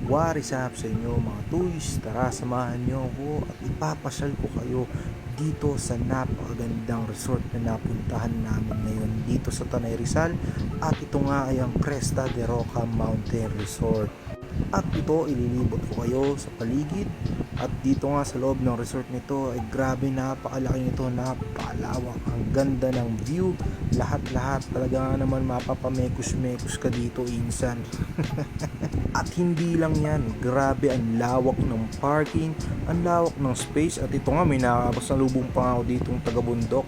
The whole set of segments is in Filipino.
What is up sa inyo mga toys? Tara, samahan nyo ako at ipapasyal ko kayo dito sa napakagandang resort na napuntahan namin ngayon dito sa Tanay Rizal. At ito nga ay ang Cresta de Roca Mountain Resort. At ito, ililibot ko kayo sa paligid. At dito nga sa loob ng resort nito ay grabe, napakalaki nito, napakalawak, ang ganda ng view, lahat-lahat talaga nga naman mapapamekos-mekos ka dito insan. At hindi lang yan, grabe ang lawak ng parking, ang lawak ng space. At ito nga, may nakapasalubong pa ako ditong taga-bundok.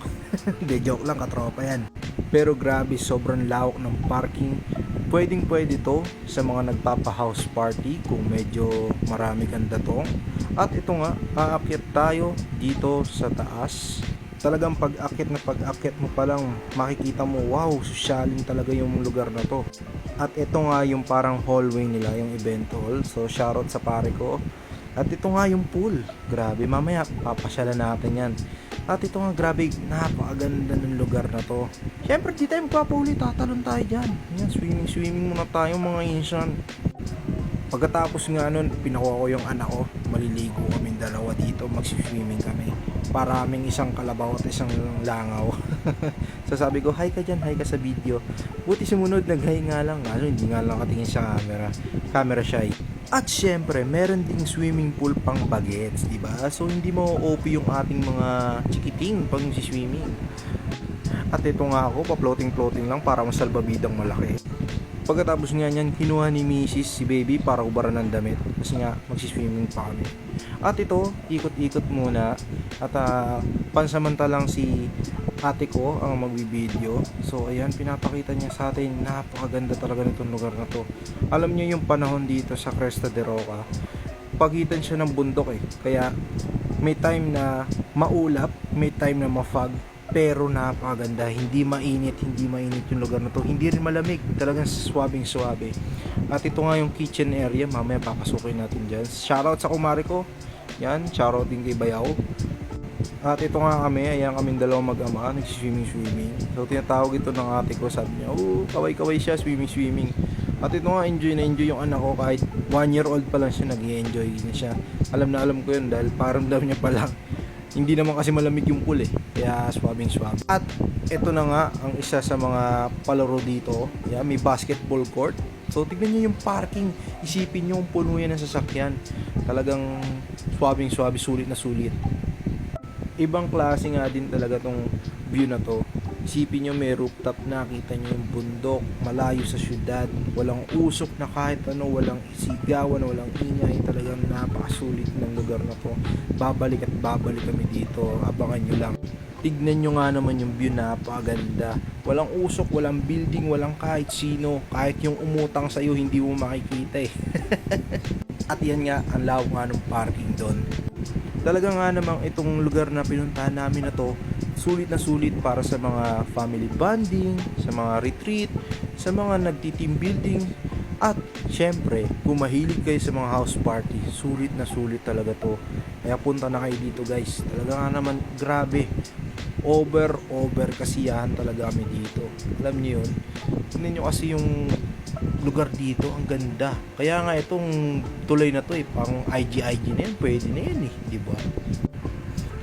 Hindi, joke lang, katropa yan. Pero grabe, sobrang lawak ng parking. Pwedeng pwede to sa mga nagpapa-house party kung medyo marami kang datong. At ito nga, aakyat tayo dito sa taas. Talagang pag-akyat mo pa lang, makikita mo, wow, sosyalin talaga yung lugar na to. At ito nga yung parang hallway nila, yung event hall. So shoutout sa pare ko. At ito nga yung pool. Grabe, mamaya papasyalan natin yan. At ito nga, grabe, napakaganda ng lugar na to. Siyempre, di tayo magpapahuli, tatalon tayo dyan. Yan, swimming muna tayo mga insan. Pagkatapos nga nun, pinakuha ko yung anak ko. Maliligo kami dalawa dito, magsiswimming kami. Paraming isang kalabaw at isang langaw. So sabi ko, hi ka dyan, hi ka sa video. Buti sumunod, nag-hi nga lang. Ano, hindi nga lang katingin sa camera. Camera shy. At syempre, meron ding swimming pool pang bagets, di ba? So hindi mo OP yung ating mga chikiting pag swimming. At ito nga ako, pa-floating lang para masalbabidang malaki. Pagkatapos nga niyan, kinuha ni Mrs. si baby para ubaran ng damit kasi nga magsiswimming pa kami. At ito, ikot-ikot muna at pansamantalang si ate ko ang magbibideo. So ayan, pinapakita niya sa atin, napakaganda talaga nitong lugar na to. Alam niyo yung panahon dito sa Cresta de Roca, pagitan siya ng bundok eh. Kaya may time na maulap, may time na ma-fog, pero napakaganda, hindi mainit yung lugar na to, hindi rin malamig, talagang swabing-swabe. At ito nga yung kitchen area, mamaya papasukin natin dyan. Shoutout sa kumari ko, yan, shoutout din kay Bayaw. At ito nga kami, ayan kaming dalawang mag-ama, nagsiswimming. So tinatawag ito ng ate ko, sabi niya, oh, kaway-kaway siya, swimming. At ito nga, enjoy na enjoy yung anak ko, kahit 1 year old pa lang siya, nag-i-enjoy na siya. Alam na alam ko yun dahil parang daw niya pa lang. Hindi naman kasi malamig yung pool eh, kaya swabing-swab. At ito na nga ang isa sa mga palaro dito. Yeah, may basketball court. So tignan niyo yung parking, isipin niyo kung puno yan ng sasakyan. Talagang swabing-swabe, sulit na sulit. Ibang klase nga din talaga tong view na to. Isipin nyo, may rooftop, nakita nyo yung bundok, malayo sa syudad, walang usok na kahit ano, walang sigawan, walang ingay. Talagang napakasulit ng lugar na to. Babalik at babalik kami dito, abangan nyo lang. Tignan nyo nga naman yung view, napakaganda. Walang usok, walang building, walang kahit sino. Kahit yung umutang sa'yo, hindi mo makikita eh. At yan nga, ang lawak nga ng parking doon. Talaga nga namang itong lugar na pinuntahan namin na to, sulit na sulit para sa mga family bonding, sa mga retreat, sa mga nagti-team building. At syempre, kung mahilig kayo sa mga house party, sulit na sulit talaga to. Kaya punta na kayo dito guys. Talaga nga naman, grabe. Over kasiyahan talaga kami dito. Alam niyo yun? Tingnan nyo kasi yung lugar dito, ang ganda. Kaya nga itong tulay na to eh, pang IG na yan, pwede na yan eh, di ba?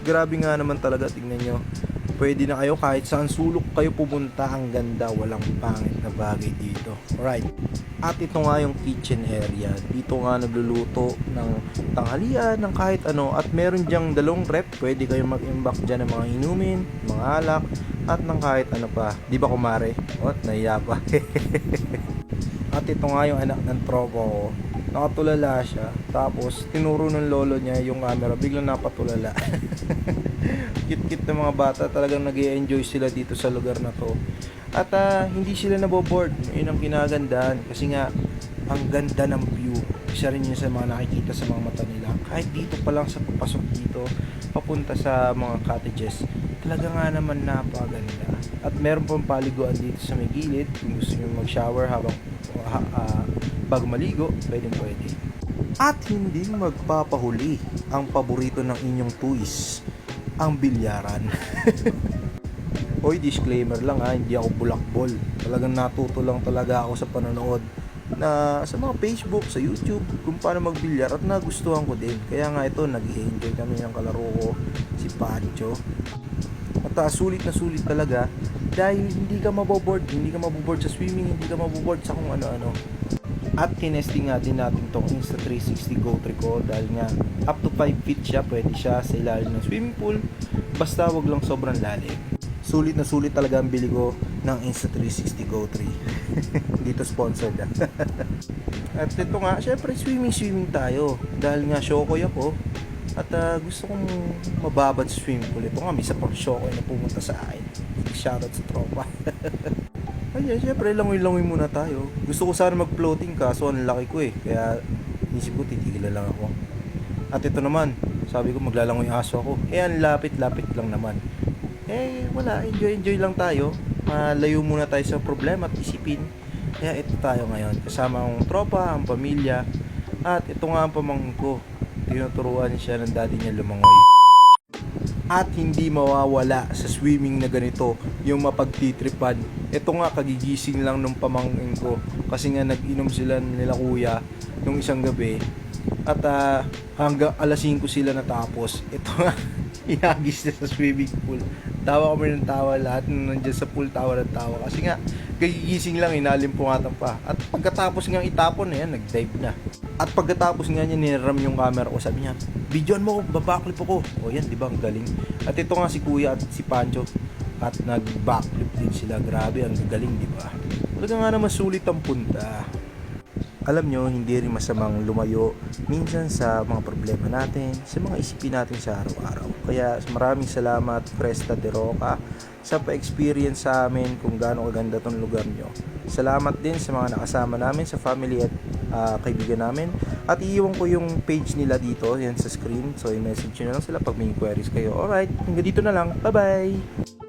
Grabe nga naman talaga, tingnan nyo. Pwede na kayo kahit saan sulok kayo pumunta, ang ganda, walang pangit na bagay dito. Alright. At ito nga yung kitchen area. Dito nga nagluluto ng tanghalian, ng kahit ano. At meron dyang dalawang rep, pwede kayo mag-imbak dyan ng mga inumin, mga alak, at ng kahit ano pa. Di ba kumare? What? Nahiya pa. At ito nga yung anak ng tropa ko. Nakatulala siya. Tapos tinuro ng lolo niya yung camera, biglang napatulala. Cute-cute ng mga bata, talagang nag-i-enjoy sila dito sa lugar na to. At hindi sila naboboard. Yun ang kinagandahan kasi nga ang ganda ng view. Isa rin yun sa mga nakikita sa mga mata nila. Kahit dito pa lang sa papasok dito, papunta sa mga cottages, talaga nga naman napakaganda. At meron pang paliguan dito sa may gilid. Kung gusto nyo mag-shower habang bago maligo, pwede. At hindi magpapahuli ang paborito ng inyong toys, ang bilyaran. Hoy, disclaimer lang ha, hindi ako bulakbol. Talagang natuto lang talaga ako sa panonood. na sa mga Facebook, sa YouTube, kung paano magbilyar at nagustuhan ko din. Kaya nga ito, nag-enjoy kami ng kalaro ko, si Pancho. At sulit na sulit talaga dahil hindi ka maboboard sa swimming, hindi ka maboboard sa kung ano-ano. At tinesting nga din natin tong Insta360 Go 3 ko dahil nga up to 5 feet siya, pwede siya sa ilalim ng swimming pool, basta wag lang sobrang lalim. Sulit na sulit talaga ang bili ko ng Insta360 Go 3. Dito sponsored. At ito nga, syempre swimming tayo dahil nga shokoy ako at gusto kong mababad sa swimming pool. Ito nga, may isa pang shokoy na pumunta sa akin. Shoutout sa tropa. Ay, syempre, langoy-langoy muna tayo. Gusto ko sana mag-floating kaso ang laki ko eh. Kaya, isip ko, titigil lang ako. At ito naman, sabi ko, maglalangoy aso ako. Ang lapit-lapit lang naman. Wala, enjoy lang tayo. Malayo muna tayo sa problema at isipin. Kaya ito tayo ngayon. Kasama ang tropa, ang pamilya. At ito nga ang pamangkin ko. Tinuturuan siya ng daddy niya lumangoy. At hindi mawawala sa swimming na ganito yung mapagtitripan. Ito nga, kagigising lang nung pamangkin ko kasi nga nag-inom sila nila kuya nung isang gabi at hanggang alas 5 sila natapos. Ito nga, inagis na sa swimming pool. Tawa kami ng tawa, lahat na nandiyan sa pool tawa ng tawa kasi nga kagigising lang, inalimpungatan pa. At pagkatapos nga itapon na yan, nag-dive na. At pagkatapos nga niya niram yung camera ko, sabi niya, videoan mo, babaklip ako. O yan, di ba, ang galing. At ito nga si Kuya at si Pancho, at nag-backflip din sila. Grabe, ang galing, di ba? Talaga nga naman sulit ang punta. Alam nyo, hindi rin masamang lumayo minsan sa mga problema natin, sa mga isipin natin sa araw-araw. Kaya maraming salamat, Cresta de Roca, sa pa-experience sa amin kung gaano kaganda tong lugar nyo. Salamat din sa mga nakasama namin, sa family at kaibigan namin. At iiwan ko yung page nila dito, yan sa screen. So i-message nyo na lang sila pag may inquiries kayo. Alright, hanggang dito na lang. Bye-bye!